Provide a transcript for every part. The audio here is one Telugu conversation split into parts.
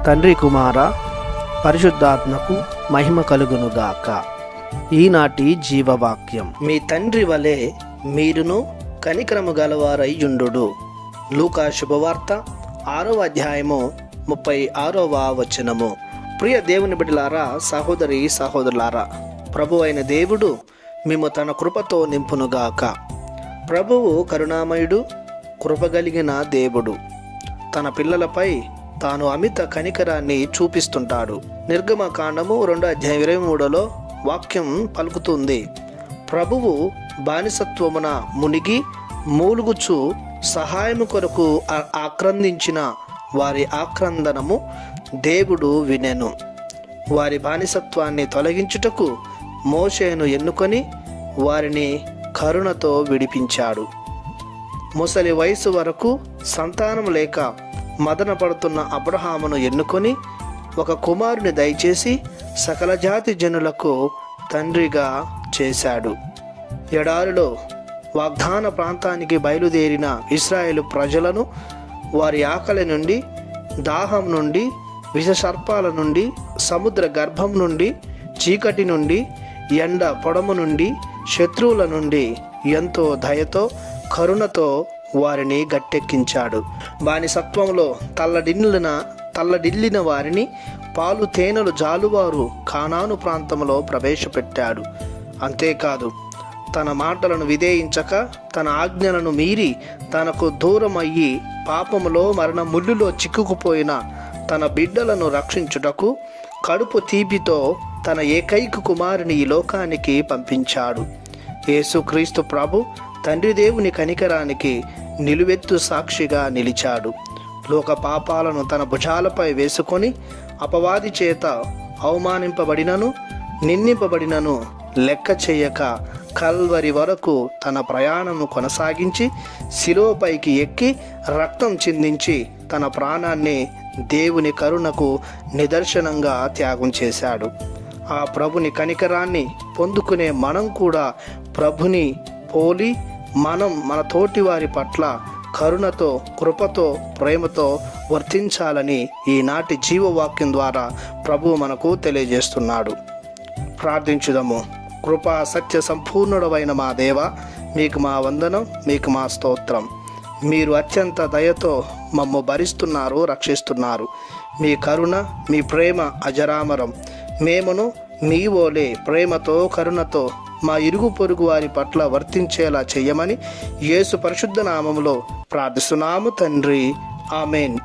తండ్రి కుమార పరిశుద్ధాత్మకు మహిమ కలుగునుగాక. ఈనాటి జీవవాక్యం. మీ తండ్రి వలె మీరును కనికరము గలవారయ్యుండు. లూకా శుభవార్త 6వ అధ్యాయము 36వ వచనము. ప్రియ దేవుని బిడ్డలారా, సహోదరి సహోదరులారా, ప్రభు అయిన దేవుడు మేము తన కృపతో నింపునుగాక. ప్రభువు కరుణామయుడు, కృపగలిగిన దేవుడు. తన పిల్లలపై తాను అమిత కనికరాన్ని చూపిస్తుంటాడు. నిర్గమకాండము 2:23 వాక్యం పలుకుతుంది, ప్రభువు బానిసత్వమున మునిగి మూలుగుచు సహాయము కొరకు ఆక్రందించిన వారి ఆక్రందనము దేవుడు వినెను. వారి బానిసత్వాన్ని తొలగించుటకు మోషేను ఎన్నుకొని వారిని కరుణతో విడిపించాడు. ముసలి వయసు వరకు సంతానం లేక మదన పడుతున్న అబ్రహామును ఎన్నుకొని ఒక కుమారుని దయచేసి సకల జాతి జనులకు తండ్రిగా చేశాడు. ఎడారిలో వాగ్దాన ప్రాంతానికి బయలుదేరిన ఇశ్రాయేలు ప్రజలను వారి ఆకలి నుండి, దాహం నుండి, విషసర్పాల నుండి, సముద్ర గర్భం నుండి, చీకటి నుండి, ఎండ పొడము నుండి, శత్రువుల నుండి ఎంతో దయతో కరుణతో వారిని గట్టెక్కించాడు. బానిసత్వంలో తల్లడిల్లిన వారిని పాలు తేనెలు జాలువారు కానాను ప్రాంతంలో ప్రవేశపెట్టాడు. అంతేకాదు, తన మాటలను విధేయించక తన ఆజ్ఞలను మీరి తనకు దూరమయ్యి పాపములో మరణ ముళ్ళులో చిక్కుకుపోయిన తన బిడ్డలను రక్షించుటకు కడుపు తీపితో తన ఏకైక కుమారుని ఈ లోకానికి పంపించాడు. యేసుక్రీస్తు ప్రభు తండ్రి దేవుని కనికరానికి నిలువెత్తు సాక్షిగా నిలిచాడు. లోక పాపాలను తన భుజాలపై వేసుకొని అపవాది చేత అవమానింపబడినను నిందింపబడినను లెక్క చేయక కల్వరి వరకు తన ప్రయాణము కొనసాగించి శిలువపైకి ఎక్కి రక్తం చిందించి తన ప్రాణాన్ని దేవుని కరుణకు నిదర్శనంగా త్యాగం చేశాడు. ఆ ప్రభుని కనికరాన్ని పొందుకునే మనం కూడా ప్రభుని పోలి మన తోటి వారి పట్ల కరుణతో, కృపతో, ప్రేమతో వర్తించాలని ఈనాటి జీవవాక్యం ద్వారా ప్రభువు మనకు తెలియజేస్తున్నాడు. ప్రార్థించుదాము. కృపా సత్య సంపూర్ణుడవైన మా దేవ, మీకు మా వందనం, మీకు మా స్తోత్రం. మీరు అత్యంత దయతో మమ్ము భరిస్తున్నారు, రక్షిస్తున్నారు. మీ కరుణ, మీ ప్రేమ అజరామరం. మేమును మీ వోలే ప్రేమతో, కరుణతో మా ఇరుగు పొరుగు వారి పట్ల వర్తించేలా చెయ్యమని యేసు పరిశుద్ధ నామములో ప్రార్థిస్తున్నాము తండ్రి. ఆమెన్.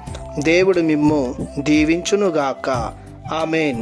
దేవుడు మిమ్ము దీవించునుగాక. ఆమెన్.